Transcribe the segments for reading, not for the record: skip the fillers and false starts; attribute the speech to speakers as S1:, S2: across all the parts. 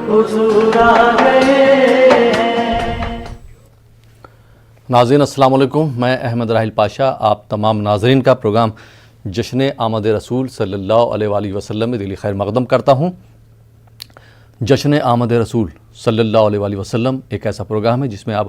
S1: حضور آ گئے ہیں۔
S2: ناظرین السلام علیکم، میں احمد راحیل پاشا آپ تمام ناظرین کا پروگرام جشن آمد رسول صلی اللہ علیہ وآلہ وسلم میں دلی خیر مقدم کرتا ہوں۔ جشن آمد رسول صلی اللہ علیہ وآلہ وسلم ایک ایسا پروگرام ہے جس میں آپ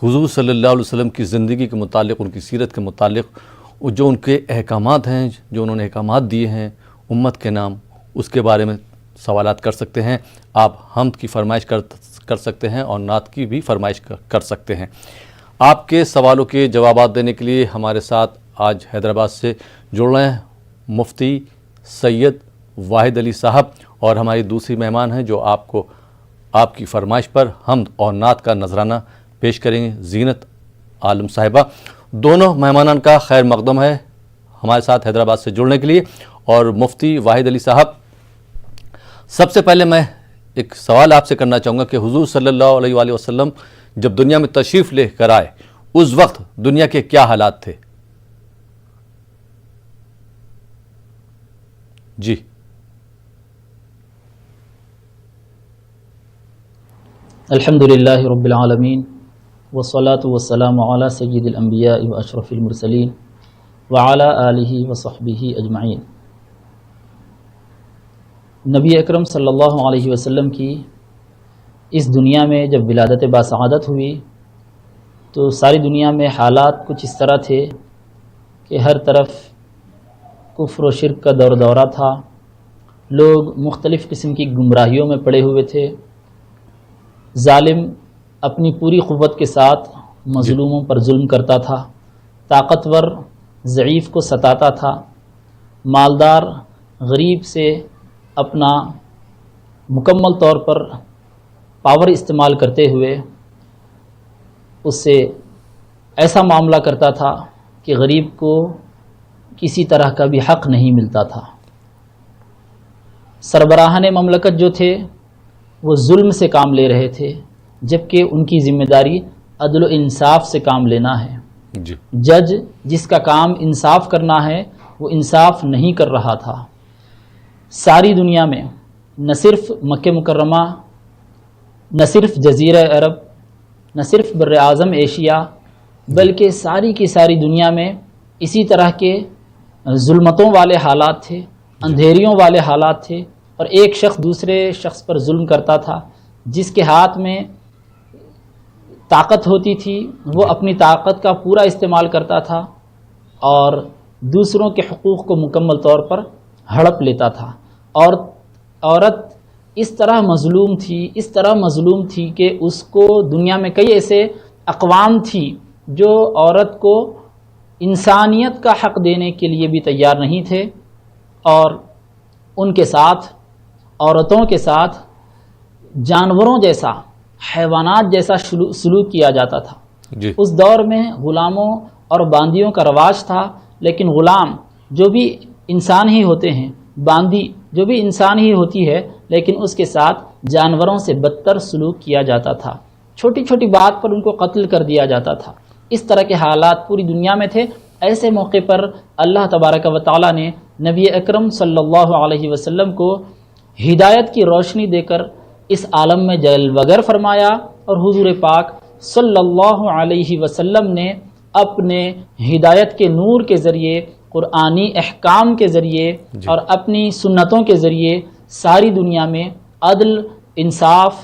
S2: حضور صلی اللہ علیہ وسلم کی زندگی کے متعلق، ان کی سیرت کے متعلق جو ان کے احکامات ہیں، جو انہوں نے احکامات دیے ہیں امت کے نام، اس کے بارے میں سوالات کر سکتے ہیں۔ آپ حمد کی فرمائش کر سکتے ہیں اور نعت کی بھی فرمائش کر سکتے ہیں۔ آپ کے سوالوں کے جوابات دینے کے لیے ہمارے ساتھ آج حیدرآباد سے جڑ رہے ہیں مفتی سید واحد علی صاحب، اور ہماری دوسری مہمان ہیں جو آپ کو آپ کی فرمائش پر حمد اور نعت کا نذرانہ پیش کریں گے، زینت عالم صاحبہ۔ دونوں مہمانان کا خیر مقدم ہے ہمارے ساتھ حیدرآباد سے جڑنے کے لیے۔ اور مفتی واحد علی صاحب، سب سے پہلے میں ایک سوال آپ سے کرنا چاہوں گا کہ حضور صلی اللہ علیہ وآلہ وسلم جب دنیا میں تشریف لے کر آئے اس وقت دنیا کے کیا حالات تھے؟ جی
S3: الحمدللہ رب العالمین والصلاة والسلام علی سید الانبیاء و اشرف المرسلین وعلی آلہ وصحبہ اجمعین۔ نبی اکرم صلی اللہ علیہ وسلم کی اس دنیا میں جب ولادت باسعادت ہوئی تو ساری دنیا میں حالات کچھ اس طرح تھے کہ ہر طرف کفر و شرک کا دور دورہ تھا، لوگ مختلف قسم کی گمراہیوں میں پڑے ہوئے تھے، ظالم اپنی پوری قوت کے ساتھ مظلوموں پر ظلم کرتا تھا، طاقتور ضعیف کو ستاتا تھا، مالدار غریب سے اپنا مکمل طور پر پاور استعمال کرتے ہوئے اس سے ایسا معاملہ کرتا تھا کہ غریب کو کسی طرح کا بھی حق نہیں ملتا تھا۔ سربراہان مملکت جو تھے وہ ظلم سے کام لے رہے تھے، جبکہ ان کی ذمہ داری عدل و انصاف سے کام لینا ہے۔ جج جس کا کام انصاف کرنا ہے وہ انصاف نہیں کر رہا تھا۔ ساری دنیا میں نہ صرف مکہ مکرمہ، نہ صرف جزیرہ عرب، نہ صرف بر اعظم ایشیا، بلکہ ساری کی ساری دنیا میں اسی طرح کے ظلمتوں والے حالات تھے، اندھیریوں والے حالات تھے، اور ایک شخص دوسرے شخص پر ظلم کرتا تھا۔ جس کے ہاتھ میں طاقت ہوتی تھی وہ اپنی طاقت کا پورا استعمال کرتا تھا اور دوسروں کے حقوق کو مکمل طور پر ہڑپ لیتا تھا۔ اور عورت اس طرح مظلوم تھی کہ اس کو دنیا میں کئی ایسے اقوام تھی جو عورت کو انسانیت کا حق دینے کے لیے بھی تیار نہیں تھے، اور ان کے ساتھ، عورتوں کے ساتھ جانوروں جیسا، حیوانات جیسا سلوک کیا جاتا تھا۔ اس دور میں غلاموں اور باندیوں کا رواج تھا، لیکن غلام جو بھی انسان ہی ہوتے ہیں، باندی جو بھی انسان ہی ہوتی ہے، لیکن اس کے ساتھ جانوروں سے بدتر سلوک کیا جاتا تھا۔ چھوٹی چھوٹی بات پر ان کو قتل کر دیا جاتا تھا۔ اس طرح کے حالات پوری دنیا میں تھے۔ ایسے موقع پر اللہ تبارک و تعالی نے نبی اکرم صلی اللہ علیہ وسلم کو ہدایت کی روشنی دے کر اس عالم میں جلوگر فرمایا، اور حضور پاک صلی اللہ علیہ وسلم نے اپنے ہدایت کے نور کے ذریعے، قرآنی احکام کے ذریعے اور اپنی سنتوں کے ذریعے ساری دنیا میں عدل، انصاف،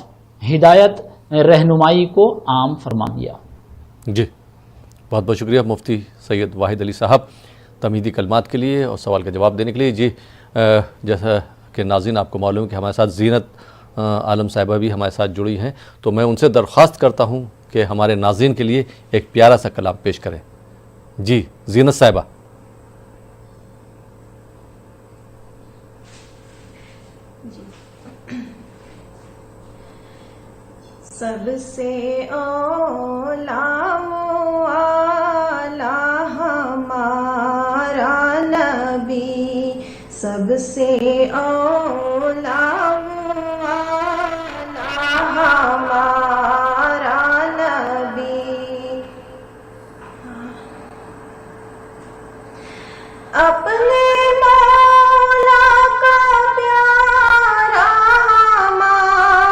S3: ہدایت، رہنمائی کو عام فرما دیا۔
S2: جی بہت بہت شکریہ مفتی سید واحد علی صاحب تمہیدی کلمات کے لیے اور سوال کا جواب دینے کے لیے۔ جی جیسا کہ ناظرین آپ کو معلوم ہے کہ ہمارے ساتھ زینت عالم صاحبہ بھی ہمارے ساتھ جڑی ہیں، تو میں ان سے درخواست کرتا ہوں کہ ہمارے ناظرین کے لیے ایک پیارا سا کلام پیش کریں۔ جی زینت صاحبہ۔
S4: سب سے اولا والا ہمارا نبی، سب سے اولا والا ہمارا نبی، اپنے مولا کا پیارا ہمارا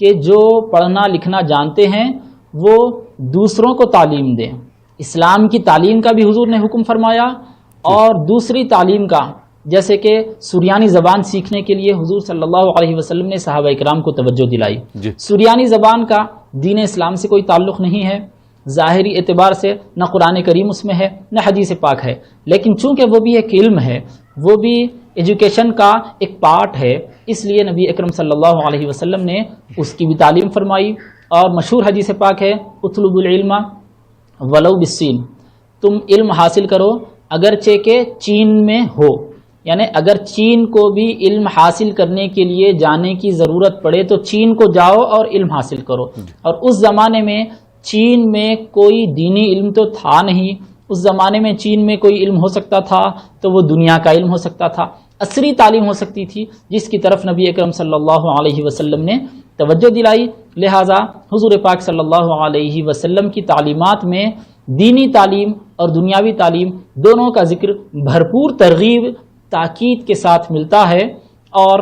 S3: کہ جو پڑھنا لکھنا جانتے ہیں وہ دوسروں کو تعلیم دیں. اسلام کی تعلیم کا بھی حضور نے حکم فرمایا، اور دوسری تعلیم کا، جیسے کہ سریانی زبان سیکھنے کے لیے حضور صلی اللہ علیہ وسلم نے صحابہ اکرام کو توجہ دلائی. سریانی زبان کا دین اسلام سے کوئی تعلق نہیں ہے، ظاہری اعتبار سے نہ قرآن کریم اس میں ہے نہ حدیث پاک ہے، لیکن چونکہ وہ بھی ایک علم ہے، وہ بھی ایجوکیشن کا ایک پارٹ ہے، اس لیے نبی اکرم صلی اللہ علیہ وسلم نے اس کی بھی تعلیم فرمائی. اور مشہور حدیث پاک ہے اطلبوا العلم ولو بالصین، تم علم حاصل کرو اگرچہ کہ چین میں ہو، یعنی اگر چین کو بھی علم حاصل کرنے کے لیے جانے کی ضرورت پڑے تو چین کو جاؤ اور علم حاصل کرو. اور اس زمانے میں چین میں کوئی دینی علم تو تھا نہیں، اس زمانے میں چین میں کوئی علم ہو سکتا تھا تو وہ دنیا کا علم ہو سکتا تھا، عصری تعلیم ہو سکتی تھی جس کی طرف نبی اکرم صلی اللہ علیہ وسلم نے توجہ دلائی. لہٰذا حضور پاک صلی اللہ علیہ وسلم کی تعلیمات میں دینی تعلیم اور دنیاوی تعلیم دونوں کا ذکر بھرپور ترغیب تاکید کے ساتھ ملتا ہے. اور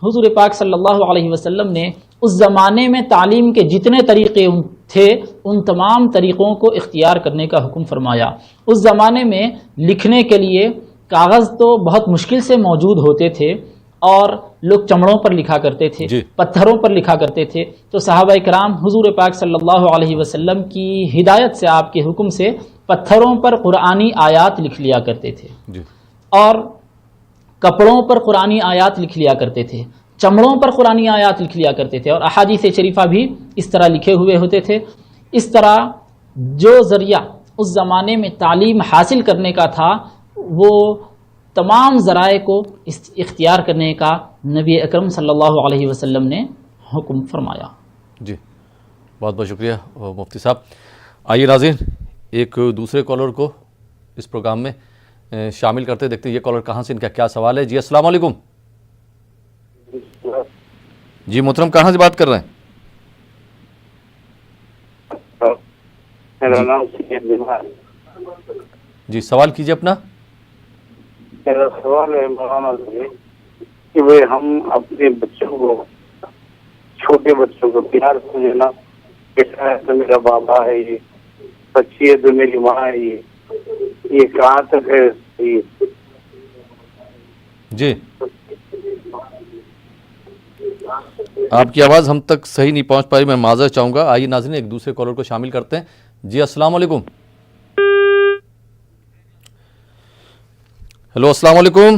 S3: حضور پاک صلی اللہ علیہ وسلم نے اس زمانے میں تعلیم کے جتنے طریقے تھے ان تمام طریقوں کو اختیار کرنے کا حکم فرمایا. اس زمانے میں لکھنے کے لیے کاغذ تو بہت مشکل سے موجود ہوتے تھے اور لوگ چمڑوں پر لکھا کرتے تھے، پتھروں پر لکھا کرتے تھے، تو صحابہ کرام حضور پاک صلی اللہ علیہ وسلم کی ہدایت سے، آپ کے حکم سے پتھروں پر قرآنی آیات لکھ لیا کرتے تھے، اور کپڑوں پر قرآنی آیات لکھ لیا کرتے تھے، چمڑوں پر قرآنی آیات لکھ لیا کرتے تھے، اور احادیث شریفہ بھی اس طرح لکھے ہوئے ہوتے تھے. اس طرح جو ذریعہ اس زمانے میں تعلیم حاصل کرنے کا تھا وہ تمام ذرائع کو اختیار کرنے کا نبی اکرم صلی اللہ علیہ وسلم نے حکم فرمایا.
S2: جی بہت بہت شکریہ مفتی صاحب. آئیے ناظرین ایک دوسرے کالر کو اس پروگرام میں شامل کرتے دیکھتے ہیں یہ کالر کہاں سے، ان کا کیا سوال ہے. جی السلام علیکم. جی محترم کہاں سے بات کر رہے ہیں؟
S5: میرا نام
S2: جی سوال کیجیے اپنا.
S5: میرا سوال ہے مولانا سے کہ بھائی ہم اپنے بچوں کو، چھوٹے بچوں کو پیار سے جو نا، بیٹا ہے تو میرا بابا ہے، یہ بچی ہے تو میری ماں ہے، یہ کہاں تک ہے صحیح؟
S2: جی آپ کی آواز ہم تک صحیح نہیں پہنچ پائی، میں معذرت چاہوں گا. آئیے ناظرین ایک دوسرے کالر کو شامل کرتے ہیں. جی السلام علیکم. ہیلو السلام علیکم.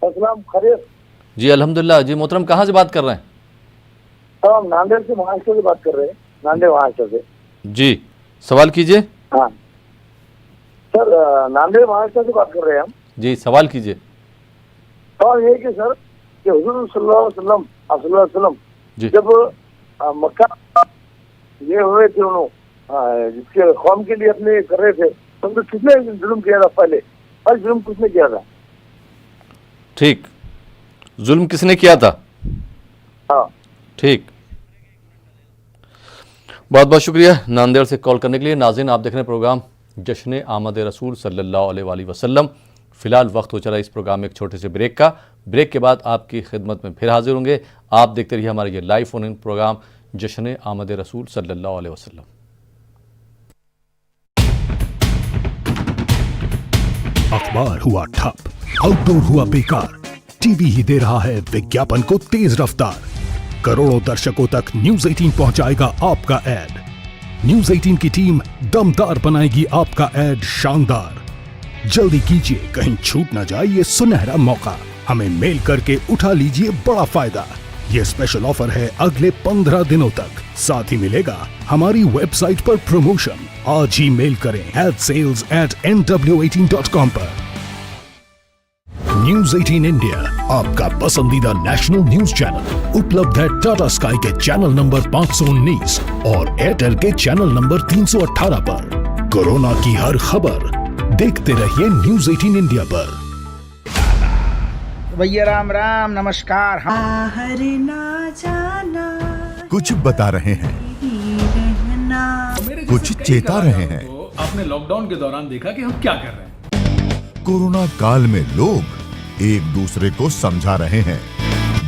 S6: السلام خیریت.
S2: جی الحمدللہ. جی محترم کہاں سے بات کر رہے ہیں؟
S6: ہم ناندیڑ سے مہاراشٹر سے بات کر رہے ہیں، ناندیڑ مہاراشٹر سے.
S2: جی سوال کیجیے.
S6: ہاں سر، ناندیڑ مہاراشٹر سے بات کر رہے ہیں ہم.
S2: جی سوال کیجیے.
S6: سوال یہ کہ سر کہ حضور صلی اللہ علیہ وسلم
S2: جی
S6: جب مکہ یہ ہوئے تھے، انہوں جس کے قوم کے لیے اپنے کر رہے تھے، تو ان کو کس نے ظلم کیا تھا؟ پہلے ظلم کس نے کیا تھا؟
S2: ٹھیک، ظلم کس نے کیا تھا؟
S6: ہاں
S2: ٹھیک، بہت بہت شکریہ ناندیڑ سے کال کرنے کے لیے. ناظرین آپ دیکھ رہے ہیں پروگرام جشن آمد رسول صلی اللہ علیہ وآلہ وسلم. فی الحال وقت ہو چلا اس پروگرام میں ایک چھوٹے سے بریک کا. بریک کے بعد آپ کی خدمت میں پھر حاضر ہوں گے. آپ دیکھتے رہیے ہمارا یہ لائیو فون ان پروگرام جشن آمد رسول صلی اللہ علیہ وسلم.
S7: اخبار ہوا ٹھپ، آؤٹ ڈور ہوا بیکار، ٹی وی ہی دے رہا ہے وگیاپن کو تیز رفتار. کروڑوں درشکوں تک نیوز 18 پہنچائے گا آپ کا ایڈ. نیوز 18 کی ٹیم دمدار بنائے گی آپ کا ایڈ شاندار. جلدی کیجیے، کہیں چھوٹ نہ جائے یہ سنہرا موقع. ہمیں میل کر کے اٹھا لیجیے بڑا فائدہ. یہ اسپیشل آفر ہے اگلے 15 دنوں تک. ساتھ ہی ملے گا ہماری ویب سائٹ پر پروموشن. آج ہی میل کریں sales@nw18.com پر. نیوز 18 انڈیا آپ کا پسندیدہ نیشنل نیوز چینل اپلبدھ ہے ٹاٹا اسکائی کے چینل نمبر 519 اور ایئرٹیل کے چینل نمبر 318 پر. کورونا کی ہر خبر دیکھتے رہیے نیوز 18 انڈیا پر.
S8: بھیا رام رام نمسکار.
S4: باہر نہ جانا،
S9: کچھ بتا رہے ہیں، کچھ چیتا رہے ہیں.
S10: آپ نے لاک ڈاؤن کے دوران دیکھا کہ ہم کیا کر رہے ہیں.
S9: کورونا کال میں لوگ ایک دوسرے کو سمجھا رہے ہیں.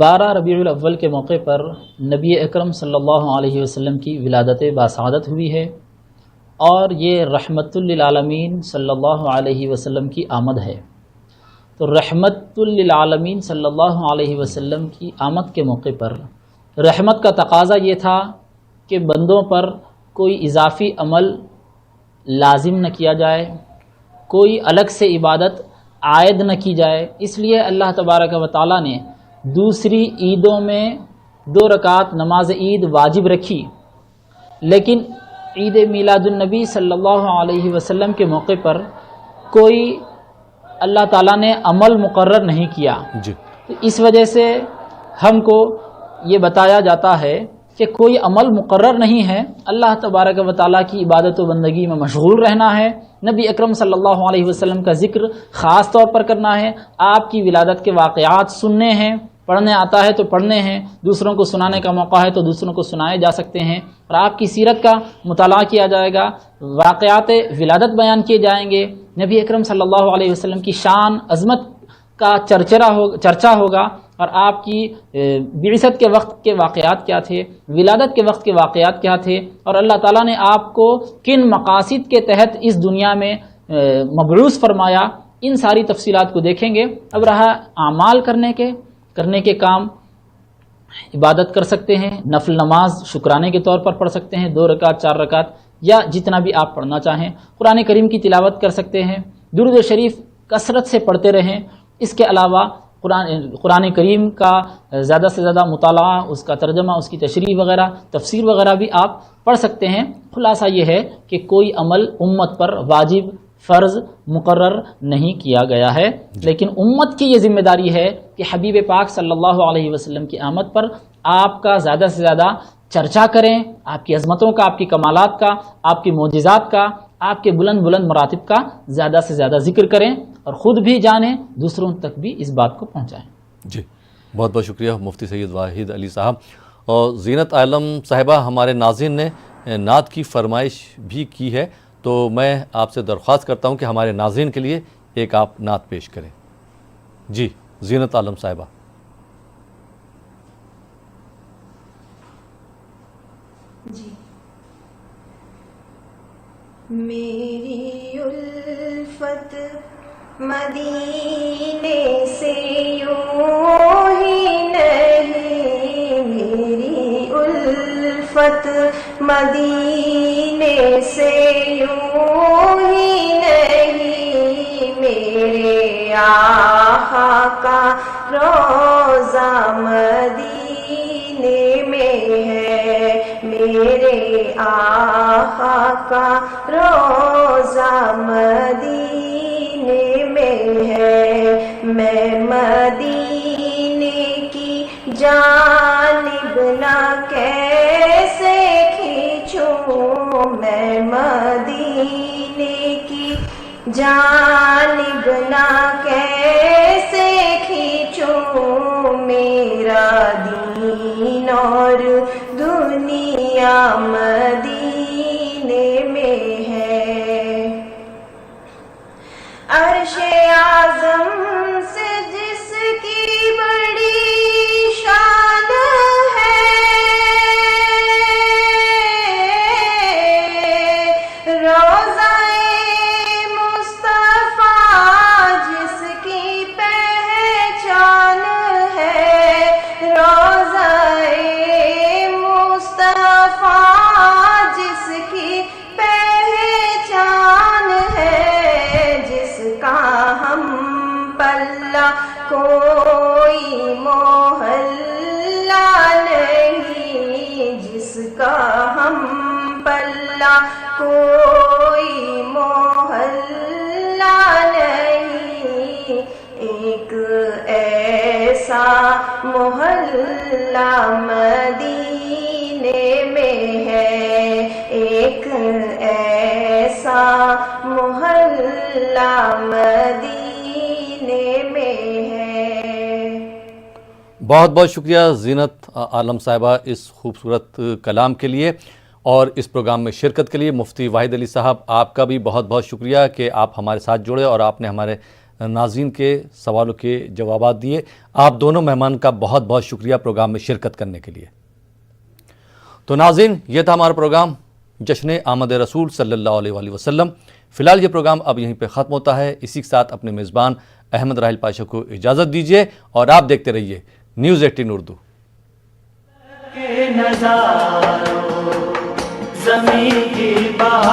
S3: 12 ربیع الاول کے موقع پر نبی اکرم صلی اللہ علیہ وسلم کی ولادت باسعادت ہوئی ہے، اور یہ رحمت للعالمین صلی اللہ علیہ وسلم کی آمد ہے۔ تو رحمت للعالمین صلی اللہ علیہ وسلم کی آمد کے موقع پر رحمت کا تقاضا یہ تھا کہ بندوں پر کوئی اضافی عمل لازم نہ کیا جائے، کوئی الگ سے عبادت عائد نہ کی جائے، اس لیے اللہ تبارک و تعالیٰ نے دوسری عیدوں میں 2 رکعت نماز عید واجب رکھی، لیکن عید میلاد النبی صلی اللہ علیہ وسلم کے موقع پر کوئی اللہ تعالیٰ نے عمل مقرر نہیں کیا۔ تو اس وجہ سے ہم کو یہ بتایا جاتا ہے کہ کوئی عمل مقرر نہیں ہے، اللہ تبارک و تعالیٰ کی عبادت و بندگی میں مشغول رہنا ہے، نبی اکرم صلی اللہ علیہ وسلم کا ذکر خاص طور پر کرنا ہے، آپ کی ولادت کے واقعات سننے ہیں، پڑھنے آتا ہے تو پڑھنے ہیں، دوسروں کو سنانے کا موقع ہے تو دوسروں کو سنائے جا سکتے ہیں، اور آپ کی سیرت کا مطالعہ کیا جائے گا، واقعات ولادت بیان کیے جائیں گے، نبی اکرم صلی اللہ علیہ وسلم کی شان عظمت کا چرچا ہوگا، اور آپ کی بعثت کے وقت کے واقعات کیا تھے، ولادت کے وقت کے واقعات کیا تھے، اور اللہ تعالیٰ نے آپ کو کن مقاصد کے تحت اس دنیا میں مبعوث فرمایا، ان ساری تفصیلات کو دیکھیں گے۔ اب رہا اعمال کرنے کے کام، عبادت کر سکتے ہیں، نفل نماز شکرانے کے طور پر پڑھ سکتے ہیں، 2 رکعت 4 رکعت یا جتنا بھی آپ پڑھنا چاہیں، قرآن کریم کی تلاوت کر سکتے ہیں، درود شریف کثرت سے پڑھتے رہیں، اس کے علاوہ قرآن کریم کا زیادہ سے زیادہ مطالعہ، اس کا ترجمہ، اس کی تشریح وغیرہ، تفسیر وغیرہ بھی آپ پڑھ سکتے ہیں۔ خلاصہ یہ ہے کہ کوئی عمل امت پر واجب فرض مقرر نہیں کیا گیا ہے، لیکن امت کی یہ ذمہ داری ہے کہ حبیب پاک صلی اللہ علیہ وسلم کی آمد پر آپ کا زیادہ سے زیادہ چرچا کریں، آپ کی عظمتوں کا، آپ کی کمالات کا، آپ کی معجزات کا، آپ کے بلند بلند مراتب کا زیادہ سے زیادہ ذکر کریں، اور خود بھی جانیں، دوسروں تک بھی اس بات کو پہنچائیں۔
S2: جی بہت بہت شکریہ مفتی سید واحد علی صاحب۔ اور زینت عالم صاحبہ، ہمارے ناظرین نے نعت کی فرمائش بھی کی ہے، تو میں آپ سے درخواست کرتا ہوں کہ ہمارے ناظرین کے لیے ایک آپ نعت پیش کریں۔ جی زینت عالم صاحبہ۔
S4: جی میری الفت مدینے سے یوں ہی نہیں، میری الفت مدینے سے یوں ہی نہیں، میرے آقا کا روضہ مدینے میں ہے، میرے آقا کا روضہ مدینے میں ہے، میں مدینے کی جانب نہ کیسے کھینچوں، میں مدینے کی جانب نہ کیسے کھینچوں، میرا دین اور دنیا مدینے میں ہے، عرش اعظم سے جس کی بڑی شان ہے، روضہ مصطفیٰ جس کی پہچان ہے، روضہ مصطفیٰ جس کی پہچان ہے، جس کا ہم پلہ کوئی محلہ نہیں، جس کا ہم پلہ کوئی محلہ نہیں، ایک ایسا محلہ مدینے میں ہے، ایک ایسا محلہ مدینے میں ہے۔
S2: بہت بہت شکریہ زینت عالم صاحبہ اس خوبصورت کلام کے لیے اور اس پروگرام میں شرکت کے لیے۔ مفتی واحد علی صاحب، آپ کا بھی بہت بہت شکریہ کہ آپ ہمارے ساتھ جڑے اور آپ نے ہمارے ناظرین کے سوالوں کے جوابات دیے. آپ دونوں مہمان کا بہت بہت شکریہ پروگرام میں شرکت کرنے کے لیے. تو ناظرین یہ تھا ہمارا پروگرام جشن آمد رسول صلی اللہ علیہ وآلہ وسلم. فی الحال یہ پروگرام اب یہیں پہ ختم ہوتا ہے. اسی کے ساتھ اپنے میزبان احمد راحیل پاشا کو اجازت دیجیے اور آپ دیکھتے رہیے نیوز 18 اردو.
S1: نظاروں زمین کی بہار